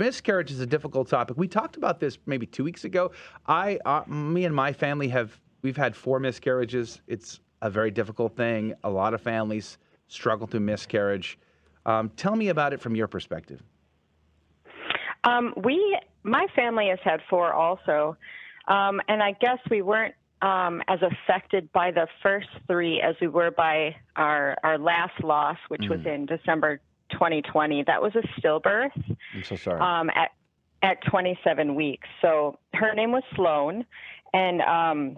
miscarriage is a difficult topic. We talked about this maybe 2 weeks ago. Me and my family we've had 4 miscarriages. It's a very difficult thing. A lot of families struggle through miscarriage. Tell me about it from your perspective. My family has had 4 also, and I guess we weren't as affected by the first 3 as we were by our last loss, which was in December 2020. That was a stillbirth. I'm so sorry. At 27 weeks. So her name was Sloan, and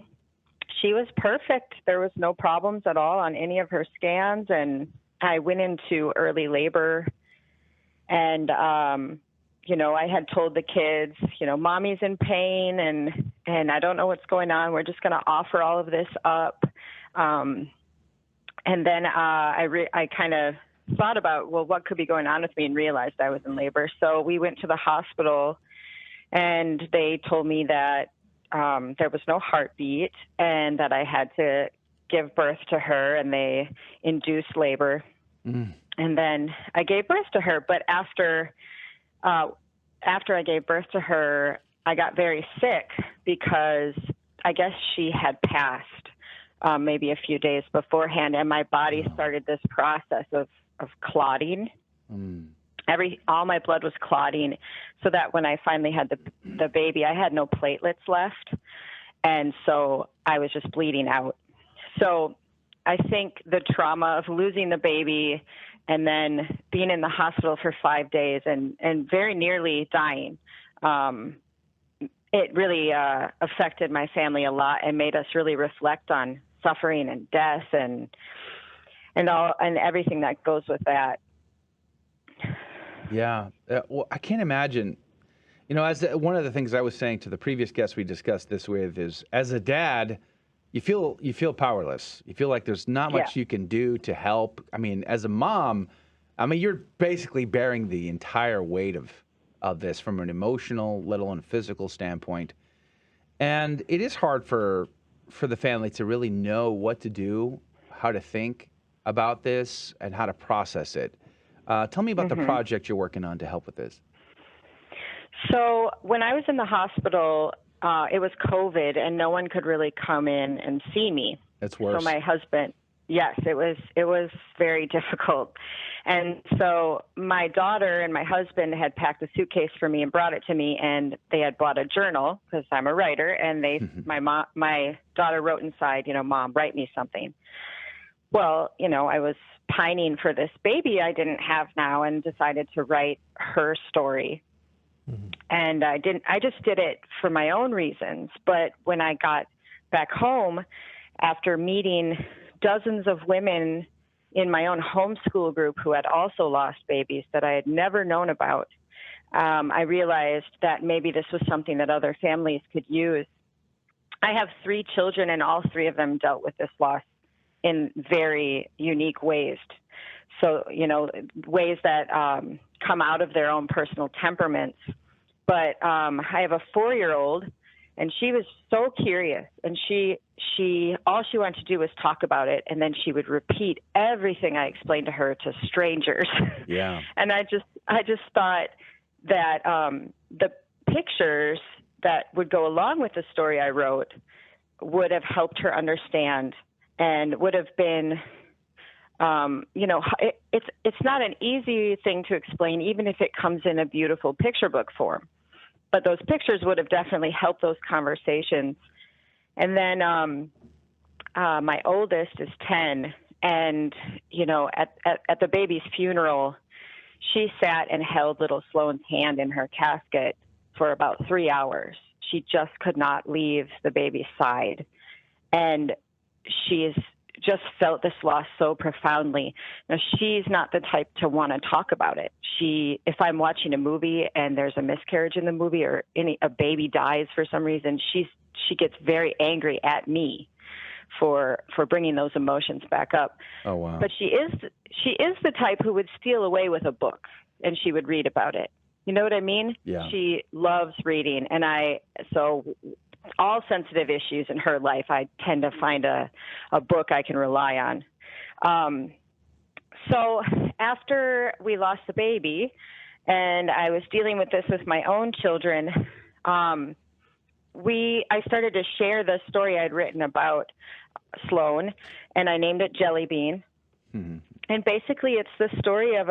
she was perfect. There was no problems at all on any of her scans, and I went into early labor, and I had told the kids, mommy's in pain, and I don't know what's going on. We're just going to offer all of this up. And then I kind of thought about, well, what could be going on with me, and realized I was in labor. So we went to the hospital, and they told me that there was no heartbeat and that I had to give birth to her, and they induced labor. And then I gave birth to her. But after I gave birth to her, I got very sick because I guess she had passed maybe a few days beforehand, and my body started this process of clotting. All my blood was clotting, so that when I finally had the baby, I had no platelets left, and so I was just bleeding out. So I think the trauma of losing the baby and then being in the hospital for 5 days and very nearly dying, it really affected my family a lot and made us really reflect on suffering and death and everything that goes with that. Yeah. Well, I can't imagine, as one of the things I was saying to the previous guest we discussed this with is, as a dad, you feel powerless. You feel like there's not much you can do to help. I mean, as a mom, you're basically bearing the entire weight of this from an emotional, let alone physical standpoint. And it is hard for the family to really know what to do, how to think about this, and how to process it. Tell me about the project you're working on to help with this. So when I was in the hospital, it was COVID, and no one could really come in and see me. That's worse. So my husband, yes, it was very difficult. And so my daughter and my husband had packed a suitcase for me and brought it to me, and they had bought a journal because I'm a writer, and my daughter wrote inside, Mom, write me something. Well, I was pining for this baby I didn't have now, and decided to write her story. And I just did it for my own reasons. But when I got back home, after meeting dozens of women in my own homeschool group who had also lost babies that I had never known about, I realized that maybe this was something that other families could use. I have 3 children, and all 3 of them dealt with this loss in very unique ways. So, ways that come out of their own personal temperaments. But I have a 4-year-old, and she was so curious, and she all she wanted to do was talk about it, and then she would repeat everything I explained to her to strangers. Yeah. And I just thought that the pictures that would go along with the story I wrote would have helped her understand, and would have been, it's not an easy thing to explain, even if it comes in a beautiful picture book form. But those pictures would have definitely helped those conversations. And then my oldest is 10, and, at the baby's funeral, she sat and held little Sloan's hand in her casket for about 3 hours. She just could not leave the baby's side. And she's just felt this loss so profoundly. Now, she's not the type to want to talk about it. If I'm watching a movie and there's a miscarriage in the movie, or a baby dies for some reason, she gets very angry at me for bringing those emotions back up. Oh, wow. But she is the type who would steal away with a book, and she would read about it. You know what I mean? Yeah. She loves reading, and so all sensitive issues in her life, I tend to find a book I can rely on. So after we lost the baby, and I was dealing with this with my own children, I started to share the story I'd written about Sloan, and I named it Jelly Bean. Mm-hmm. And basically, it's the story of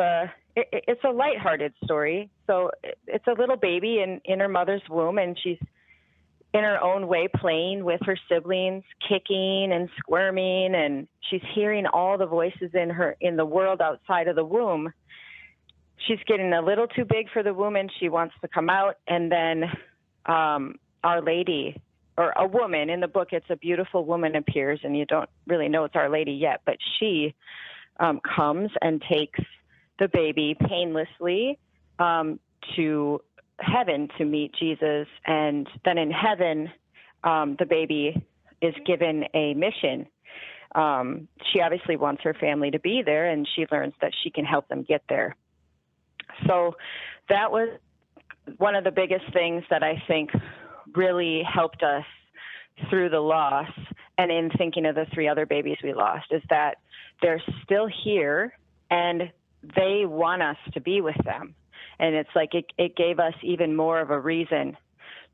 it's a lighthearted story. So it's a little baby in her mother's womb, and she's in her own way playing with her siblings, kicking and squirming, and she's hearing all the voices in the world outside of the womb. She's getting a little too big for the womb, and she wants to come out. And then Our Lady, or a woman in the book, it's a beautiful woman appears, and you don't really know it's Our Lady yet, but she comes and takes the baby painlessly to heaven to meet Jesus. And then in heaven, the baby is given a mission. She obviously wants her family to be there, and she learns that she can help them get there. So that was one of the biggest things that I think really helped us through the loss, and in thinking of the 3 other babies we lost, is that they're still here and they want us to be with them. And it's like it gave us even more of a reason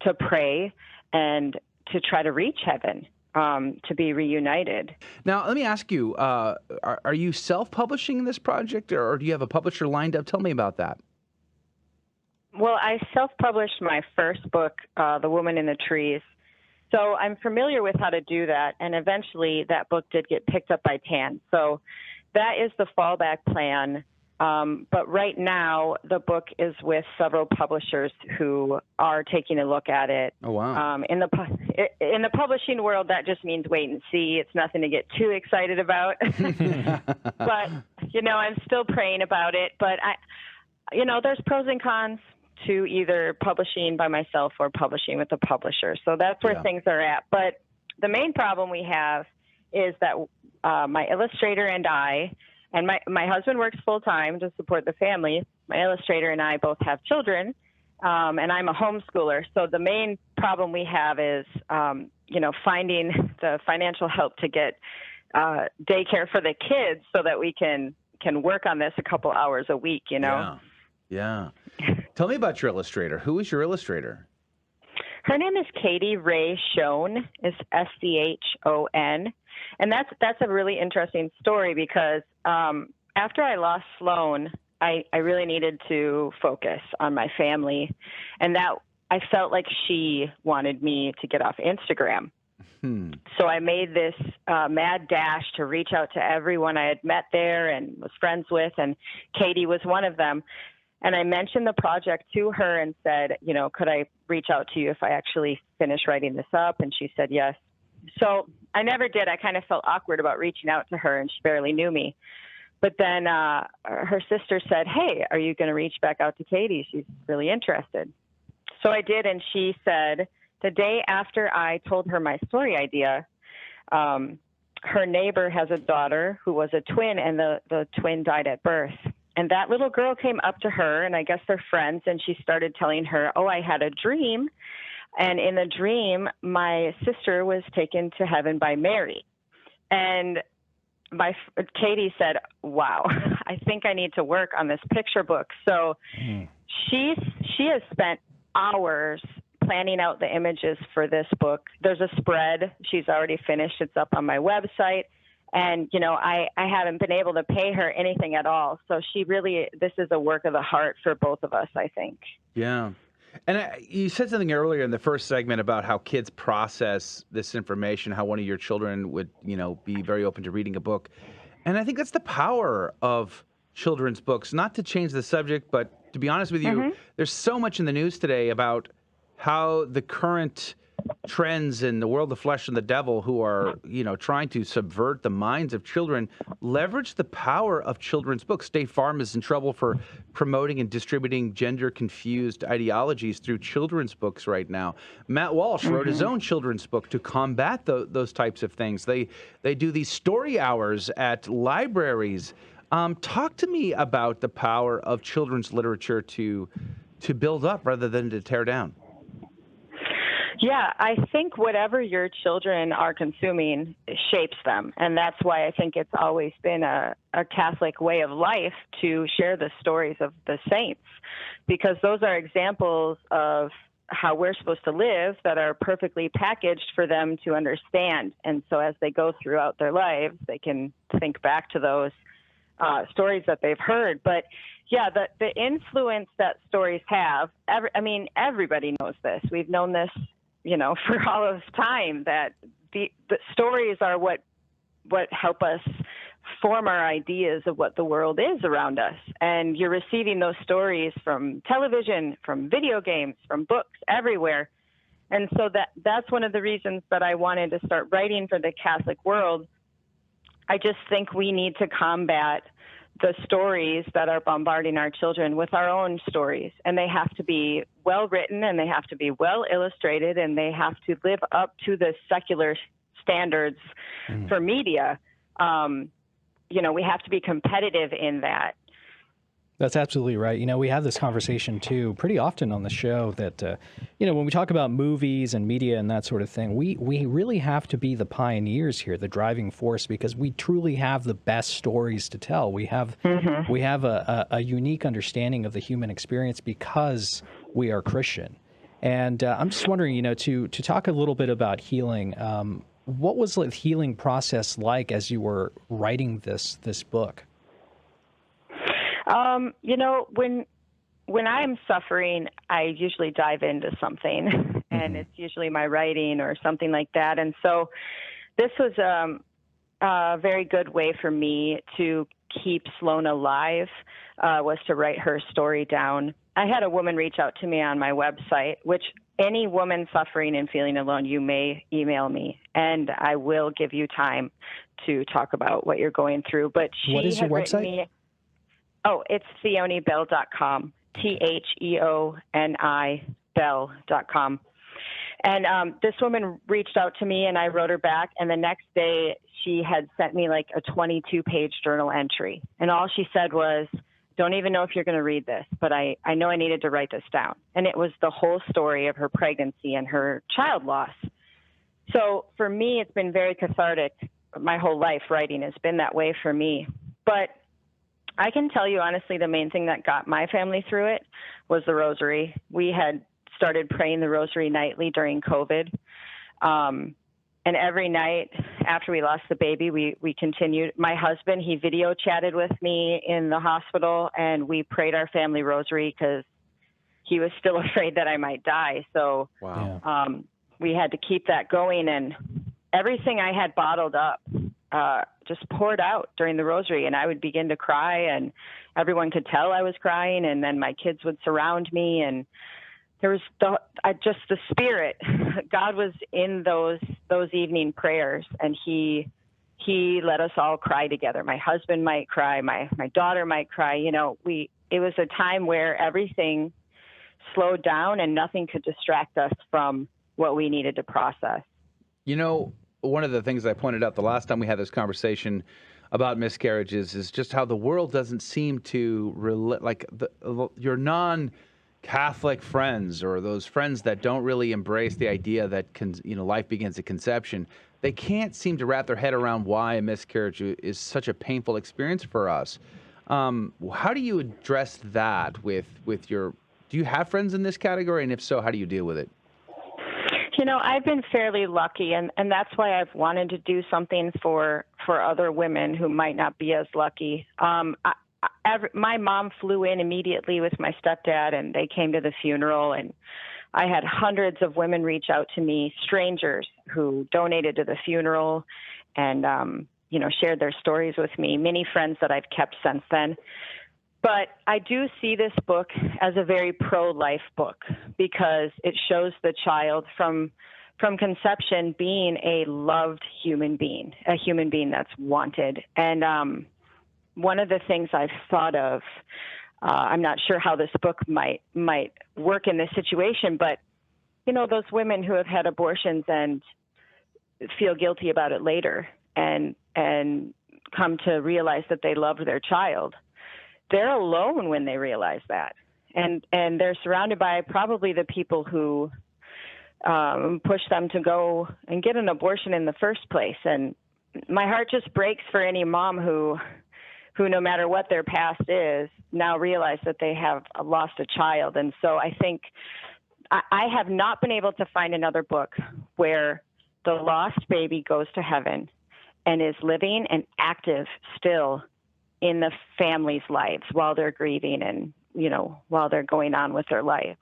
to pray and to try to reach heaven, to be reunited. Now, let me ask you, are you self-publishing this project, or do you have a publisher lined up? Tell me about that. Well, I self-published my first book, The Woman in the Trees. So I'm familiar with how to do that, and eventually that book did get picked up by TAN. So that is the fallback plan. But right now, the book is with several publishers who are taking a look at it. Oh, wow. In the publishing world, that just means wait and see. It's nothing to get too excited about. But, I'm still praying about it. But, there's pros and cons to either publishing by myself or publishing with a publisher. So that's where things are at. But the main problem we have is that my illustrator and I, and my husband works full-time to support the family. My illustrator and I both have children, and I'm a homeschooler. So the main problem we have is, finding the financial help to get daycare for the kids so that we can work on this a couple hours a week, Yeah. Tell me about your illustrator. Who is your illustrator? Her name is Katie Ray Schoen. It's Schon. And that's a really interesting story because after I lost Sloan, I really needed to focus on my family. And that I felt like she wanted me to get off Instagram. So I made this mad dash to reach out to everyone I had met there and was friends with, and Katie was one of them. And I mentioned the project to her and said, could I reach out to you if I actually finish writing this up? And she said yes. So I never did. I kind of felt awkward about reaching out to her, and she barely knew me. But then her sister said, hey, are you going to reach back out to Katie? She's really interested. So I did, and she said the day after I told her my story idea, her neighbor has a daughter who was a twin, and the twin died at birth. And that little girl came up to her, and I guess they're friends, and she started telling her, I had a dream. And in the dream, my sister was taken to heaven by Mary. And Katie said, wow, I think I need to work on this picture book. So she has spent hours planning out the images for this book. There's a spread. She's already finished. It's up on my website. And, I haven't been able to pay her anything at all. So this is a work of the heart for both of us, I think. Yeah. And you said something earlier in the first segment about how kids process this information, how one of your children would, be very open to reading a book. And I think that's the power of children's books, not to change the subject, but to be honest with you, there's so much in the news today about how the current trends in the world of flesh and the devil who are, trying to subvert the minds of children, leverage the power of children's books. State Farm is in trouble for promoting and distributing gender-confused ideologies through children's books right now. Matt Walsh wrote his own children's book to combat those types of things. They do these story hours at libraries. Talk to me about the power of children's literature to build up rather than to tear down. Yeah, I think whatever your children are consuming shapes them. And that's why I think it's always been a Catholic way of life to share the stories of the saints, because those are examples of how we're supposed to live that are perfectly packaged for them to understand. And so as they go throughout their lives, they can think back to those stories that they've heard. But yeah, the influence that stories have, everybody knows this. We've known this, for all of time, that the stories are what help us form our ideas of what the world is around us. And you're receiving those stories from television, from video games, from books, everywhere. And so that's one of the reasons that I wanted to start writing for the Catholic world. I just think we need to combat the stories that are bombarding our children with our own stories. And they have to be well written, and they have to be well illustrated, and they have to live up to the secular standards for media. We have to be competitive in that. That's absolutely right. We have this conversation, too, pretty often on the show that, when we talk about movies and media and that sort of thing, we really have to be the pioneers here, the driving force, because we truly have the best stories to tell. We have a unique understanding of the human experience because we are Christian. And I'm just wondering, to talk a little bit about healing, what was the healing process like as you were writing this book? When I'm suffering, I usually dive into something, and it's usually my writing or something like that. And so this was a very good way for me to keep Sloan alive, was to write her story down. I had a woman reach out to me on my website, which any woman suffering and feeling alone, you may email me, and I will give you time to talk about what you're going through. But what is your website? It's theonibell.com, THEONI Bell.com. And this woman reached out to me, and I wrote her back. And the next day, she had sent me like a 22-page journal entry. And all she said was, don't even know if you're going to read this, but I know I needed to write this down. And it was the whole story of her pregnancy and her child loss. So for me, it's been very cathartic. My whole life, writing has been that way for me. But I can tell you, honestly, the main thing that got my family through it was the rosary. We had started praying the rosary nightly during COVID. And every night after we lost the baby, we continued. My husband, he video chatted with me in the hospital, and we prayed our family rosary because he was still afraid that I might die. So we had to keep that going, and everything I had bottled up just poured out during the rosary, and I would begin to cry, and everyone could tell I was crying, and then my kids would surround me, and there was the spirit. God was in those evening prayers, and he let us all cry together. My husband might cry, my daughter might cry. It was a time where everything slowed down and nothing could distract us from what we needed to process. One of the things I pointed out the last time we had this conversation about miscarriages is just how the world doesn't seem to your non-Catholic friends, or those friends that don't really embrace the idea that life begins at conception. They can't seem to wrap their head around why a miscarriage is such a painful experience for us. How do you address that with your? Do you have friends in this category, and if so, how do you deal with it? I've been fairly lucky, and that's why I've wanted to do something for other women who might not be as lucky. My mom flew in immediately with my stepdad, and they came to the funeral, and I had hundreds of women reach out to me, strangers who donated to the funeral and, shared their stories with me, many friends that I've kept since then. But I do see this book as a very pro-life book because it shows the child from conception being a loved human being, a human being that's wanted. And one of the things I've thought of, I'm not sure how this book might work in this situation, but, those women who have had abortions and feel guilty about it later and come to realize that they loved their child, they're alone when they realize that. And they're surrounded by probably the people who push them to go and get an abortion in the first place. And my heart just breaks for any mom who no matter what their past is, now realize that they have lost a child. And so I think I have not been able to find another book where the lost baby goes to heaven and is living and active still in the family's lives while they're grieving and, while they're going on with their lives.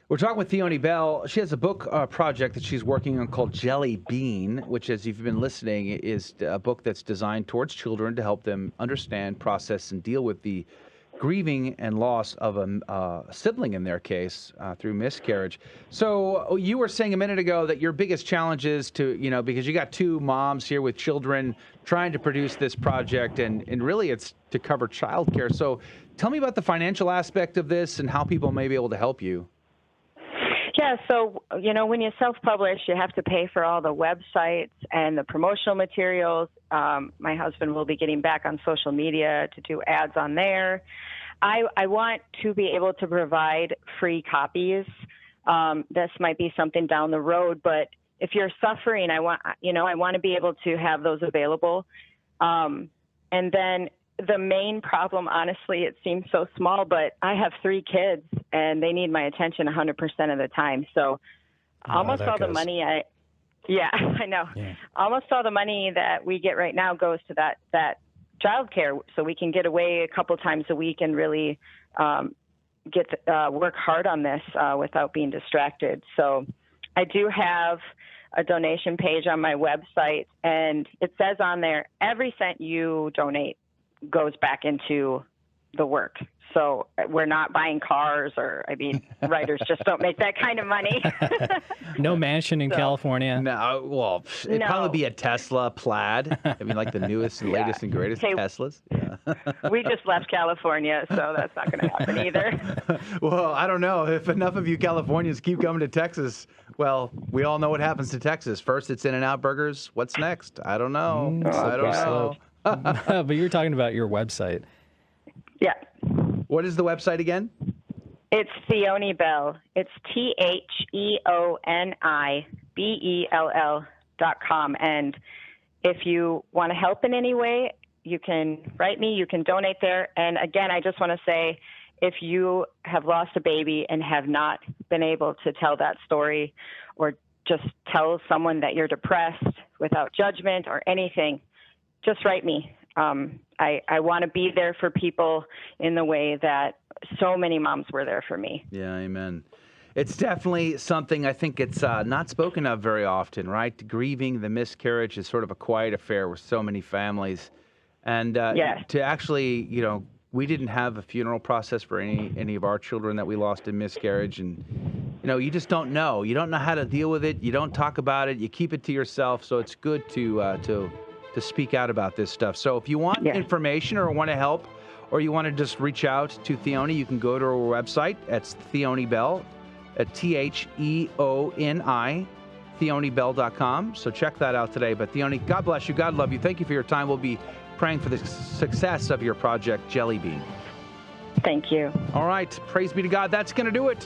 We're talking with Theoni Bell. She has a book project that she's working on called Jelly Bean, which, as you've been listening, is a book that's designed towards children to help them understand, process, and deal with the grieving and loss of a sibling in their case through miscarriage. So you were saying a minute ago that your biggest challenge is to, because you got two moms here with children trying to produce this project, and really it's to cover childcare. So tell me about the financial aspect of this and how people may be able to help you. Yeah, so, when you self-publish, you have to pay for all the websites and the promotional materials. My husband will be getting back on social media to do ads on there. I want to be able to provide free copies. This might be something down the road, but if you're suffering, I want to be able to have those available. And then the main problem, honestly, it seems so small, but I have 3 kids and they need my attention 100% of the time. So almost all the money I know. Yeah. Almost all the money that we get right now goes to that childcare, so we can get away a couple times a week and really work hard on this without being distracted. So I do have a donation page on my website, and it says on there, every cent you donate goes back into the work. So we're not buying cars writers just don't make that kind of money. No mansion in California. No, well, it'd probably be a Tesla Plaid. Like the newest and latest and greatest Teslas. Yeah. We just left California, so that's not going to happen either. Well, I don't know. If enough of you Californians keep coming to Texas, well, we all know what happens to Texas. First, it's In-N-Out Burgers. What's next? I don't know. I don't know. But you're talking about your website. Yeah. What is the website again? It's Theoni Bell. It's TheoniBell.com. And if you want to help in any way, you can write me. You can donate there. And again, I just want to say, if you have lost a baby and have not been able to tell that story, or just tell someone that you're depressed without judgment or anything, just write me. I want to be there for people in the way that so many moms were there for me. Yeah, amen. It's definitely something, I think it's not spoken of very often, right? Grieving the miscarriage is sort of a quiet affair with so many families. And yes. To actually, we didn't have a funeral process for any of our children that we lost in miscarriage. And, you just don't know. You don't know how to deal with it. You don't talk about it. You keep it to yourself. So it's good to speak out about this stuff. So if you want information or want to help, or you want to just reach out to Theoni, you can go to our website. It's Theoni Bell, at TheoniBell, TheoniBell.com. So check that out today. But Theoni, God bless you. God love you. Thank you for your time. We'll be praying for the success of your project, Jelly Bean. Thank you. All right. Praise be to God. That's going to do it.